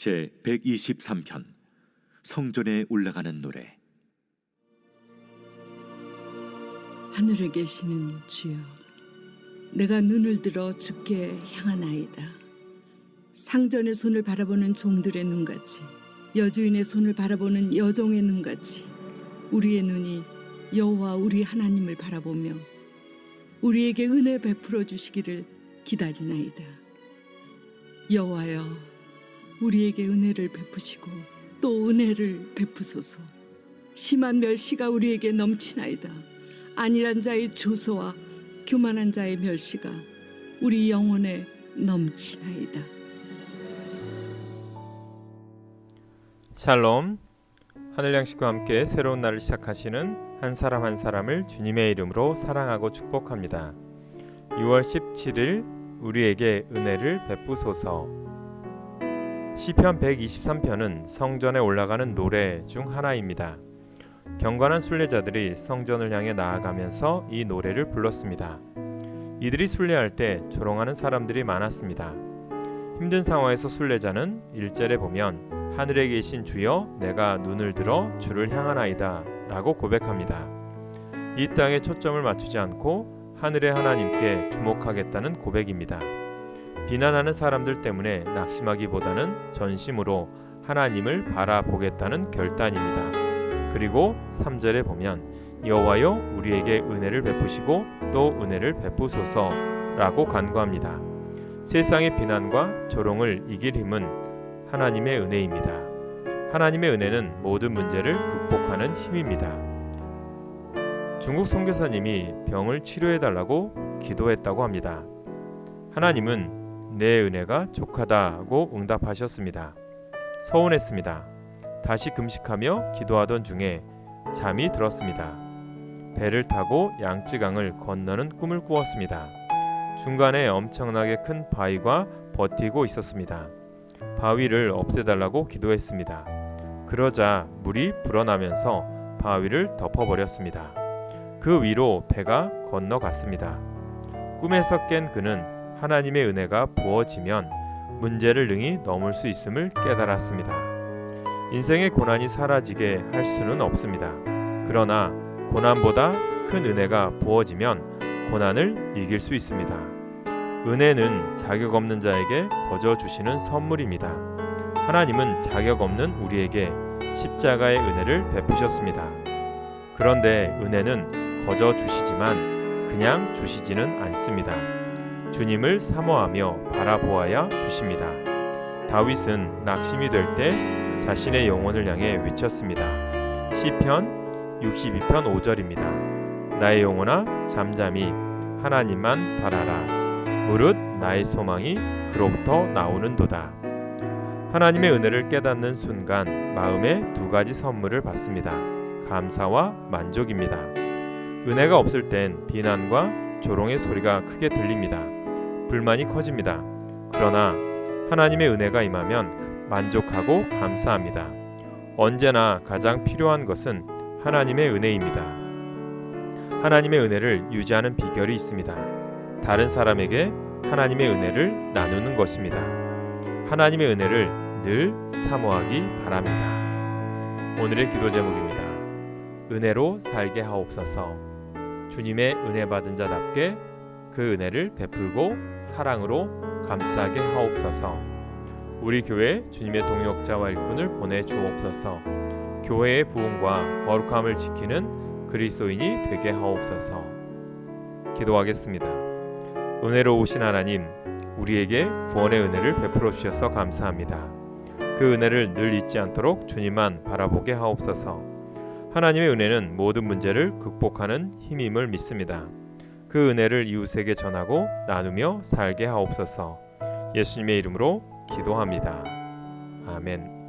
제 123편 성전에 올라가는 노래. 하늘에 계시는 주여, 내가 눈을 들어 주께 향하나이다. 상전의 손을 바라보는 종들의 눈같이, 여주인의 손을 바라보는 여종의 눈같이 우리의 눈이 여호와 우리 하나님을 바라보며 우리에게 은혜 베풀어 주시기를 기다리나이다. 여호와여, 우리에게 은혜를 베푸시고 또 은혜를 베푸소서. 심한 멸시가 우리에게 넘치나이다. 안일한 자의 조소와 교만한 자의 멸시가 우리 영혼에 넘치나이다. 샬롬. 하늘 양식과 함께 새로운 날을 시작하시는 한 사람 한 사람을 주님의 이름으로 사랑하고 축복합니다. 6월 17일 우리에게 은혜를 베푸소서. 시편 123편은 성전에 올라가는 노래 중 하나입니다. 경건한 순례자들이 성전을 향해 나아가면서 이 노래를 불렀습니다. 이들이 순례할 때 조롱하는 사람들이 많았습니다. 힘든 상황에서 순례자는 1절에 보면 하늘에 계신 주여, 내가 눈을 들어 주를 향하나이다 라고 고백합니다. 이 땅에 초점을 맞추지 않고 하늘의 하나님께 주목하겠다는 고백입니다. 비난하는 사람들 때문에 낙심하기보다는 전심으로 하나님을 바라보겠다는 결단입니다. 그리고 3절에 보면 여호와여, 우리에게 은혜를 베푸시고 또 은혜를 베푸소서 라고 간구합니다. 세상의 비난과 조롱을 이길 힘은 하나님의 은혜입니다. 하나님의 은혜는 모든 문제를 극복하는 힘입니다. 중국 선교사님이 병을 치료해달라고 기도했다고 합니다. 하나님은 내 은혜가 족하다고 응답하셨습니다. 서운했습니다. 다시 금식하며 기도하던 중에 잠이 들었습니다. 배를 타고 양쯔강을 건너는 꿈을 꾸었습니다. 중간에 엄청나게 큰 바위가 버티고 있었습니다. 바위를 없애달라고 기도했습니다. 그러자 물이 불어나면서 바위를 덮어버렸습니다. 그 위로 배가 건너갔습니다. 꿈에서 깬 그는 하나님의 은혜가 부어지면 문제를 능히 넘을 수 있음을 깨달았습니다. 인생의 고난이 사라지게 할 수는 없습니다. 그러나 고난보다 큰 은혜가 부어지면 고난을 이길 수 있습니다. 은혜는 자격 없는 자에게 거저 주시는 선물입니다. 하나님은 자격 없는 우리에게 십자가의 은혜를 베푸셨습니다. 그런데 은혜는 거저 주시지만 그냥 주시지는 않습니다. 주님을 사모하며 바라보아야 주십니다. 다윗은 낙심이 될 때 자신의 영혼을 향해 외쳤습니다. 시편 62편 5절입니다. 나의 영혼아, 잠잠히 하나님만 바라라. 무릇 나의 소망이 그로부터 나오는도다. 하나님의 은혜를 깨닫는 순간 마음에 두 가지 선물을 받습니다. 감사와 만족입니다. 은혜가 없을 땐 비난과 조롱의 소리가 크게 들립니다. 불만이 커집니다. 그러나 하나님의 은혜가 임하면 만족하고 감사합니다. 언제나 가장 필요한 것은 하나님의 은혜입니다. 하나님의 은혜를 유지하는 비결이 있습니다. 다른 사람에게 하나님의 은혜를 나누는 것입니다. 하나님의 은혜를 늘 사모하기 바랍니다. 오늘의 기도 제목입니다. 은혜로 살게 하옵소서. 주님의 은혜 받은 자답게 그 은혜를 베풀고 사랑으로 감싸게 하옵소서. 우리 교회 주님의 동역자와 일꾼을 보내 주옵소서. 교회의 부흥과 거룩함을 지키는 그리스도인이 되게 하옵소서. 기도하겠습니다. 은혜로우신 하나님, 우리에게 구원의 은혜를 베풀어 주셔서 감사합니다. 그 은혜를 늘 잊지 않도록 주님만 바라보게 하옵소서. 하나님의 은혜는 모든 문제를 극복하는 힘임을 믿습니다. 그 은혜를 이웃에게 전하고 나누며 살게 하옵소서. 예수님의 이름으로 기도합니다. 아멘.